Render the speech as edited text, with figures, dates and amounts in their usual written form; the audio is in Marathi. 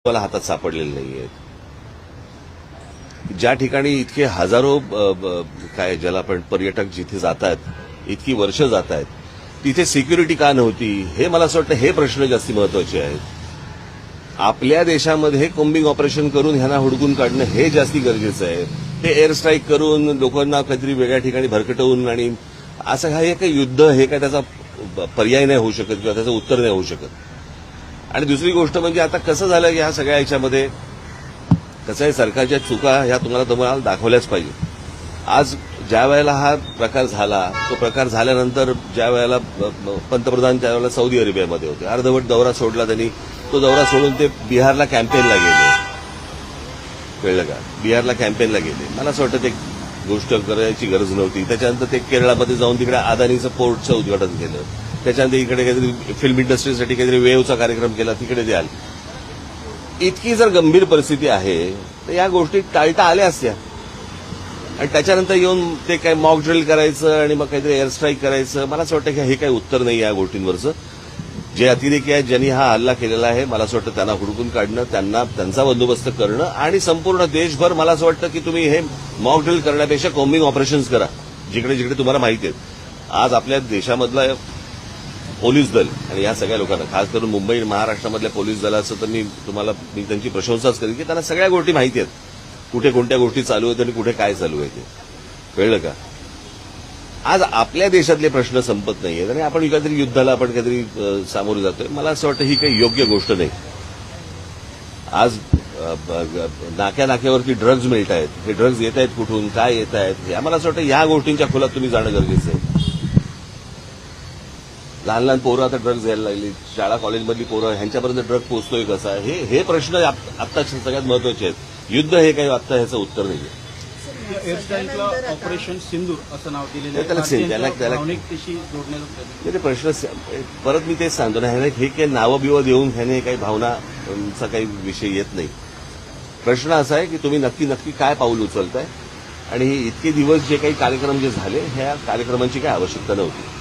मला हातात सापडलेले नाहीयेत. ज्या ठिकाणी इतके हजारो काय ज्याला आपण पर्यटक जिथे जातात, इतकी वर्ष जात आहेत, तिथे सिक्युरिटी का नव्हती, हे मला असं वाटतं हे प्रश्न जास्ती महत्वाचे आहेत. आपल्या देशामध्ये कोम्बिंग ऑपरेशन करून ह्यांना हुडकून काढणं हे जास्ती गरजेचं आहे. ते एअर स्ट्राईक करून लोकांना काहीतरी वेगळ्या ठिकाणी भरकटवून आणि असं हे काही युद्ध हे काय त्याचा पर्याय नाही होऊ शकत किंवा त्याचं उत्तर नाही होऊ शकत. आणि दुसरी गोष्ट म्हणजे आता कसं झालं की ह्या सगळ्या याच्यामध्ये कसं आहे, सरकारच्या चुका ह्या तुम्हाला दाखवल्याच पाहिजे. आज ज्या वेळेला हा प्रकार झाला, तो प्रकार झाल्यानंतर ज्या वेळेला पंतप्रधान त्यावेळेला सौदी अरेबियामध्ये होते, अर्धवट दौरा सोडला त्यांनी. तो दौरा सोडून ते बिहारला कॅम्पेनला गेले. कळलं का? बिहारला कॅम्पेनला गेले. मला असं वाटतं ते गोष्ट करायची गरज नव्हती. त्याच्यानंतर ते केरळमध्ये जाऊन तिकडे अदानीचं पोर्टचं उद्घाटन केलं. त्याच्यानंतर इकडे काहीतरी फिल्म इंडस्ट्रीसाठी काहीतरी वेव्हचा कार्यक्रम केला, तिकडे द्याल. इतकी जर गंभीर परिस्थिती आहे तर या गोष्टी टाळता आल्या असत्या. आणि त्याच्यानंतर येऊन ते काय मॉक ड्रिल करायचं आणि मग काहीतरी एअर स्ट्राईक करायचं, मला असं वाटतं की हे काही उत्तर नाही या गोष्टींवरचं. जे अतिरेकी आहेत, ज्यांनी हा हल्ला केलेला आहे, मला असं वाटतं त्यांना हुडकून काढणं, त्यांचा बंदोबस्त करणं आणि संपूर्ण देशभर मला असं वाटतं की तुम्ही हे मॉक ड्रिल करण्यापेक्षा कॉम्बिंग ऑपरेशन्स करा, जिकडे जिकडे तुम्हाला माहिती आहेत. आज आपल्या देशामधलं पोलीस दल आणि या सगळ्या लोकांना, खास करून मुंबई आणि महाराष्ट्रामधल्या पोलीस दलाचं तर मी त्यांची प्रशंसाच करेन की त्यांना सगळ्या गोष्टी माहिती आहेत, कुठे कोणत्या गोष्टी चालू आहेत आणि कुठे काय चालू आहे ते. कळलं का? आज आपल्या देशातले प्रश्न संपत नाहीयेत आणि आपण काहीतरी युद्धाला आपण काहीतरी सामोरे जातोय. मला असं वाटतं ही काही योग्य गोष्ट नाही. आज नाक्यावरती ड्रग्ज मिळत आहेत. हे ड्रग्ज येत आहेत कुठून, काय येत आहेत, मला असं वाटतं या गोष्टींच्या खोलात तुम्ही जाणं गरजेचं आहे. लहान लहान पोरं आता ड्रग्ज घ्यायला लागली, शाळा कॉलेजमधली पोरं, ह्यांच्यापर्यंत ड्रग पोहोचतोय कसा, हे प्रश्न आत्ता सगळ्यात महत्वाचे आहेत. युद्ध हे काही आत्ता ह्याचं उत्तर नाही आहे. एअरस्ट्राईकला ऑपरेशन सिंदूर असं नाव दिलेलं आहे. ते प्रश्न परत मी तेच सांगतो ना, हे काही नावं बिवं देऊन ह्याने काही भावनाचा काही विषय येत नाही. प्रश्न असा आहे की तुम्ही नक्की काय पाऊल उचलताय आणि इतके दिवस जे काही कार्यक्रम जे झाले, ह्या कार्यक्रमांची काही आवश्यकता नव्हती.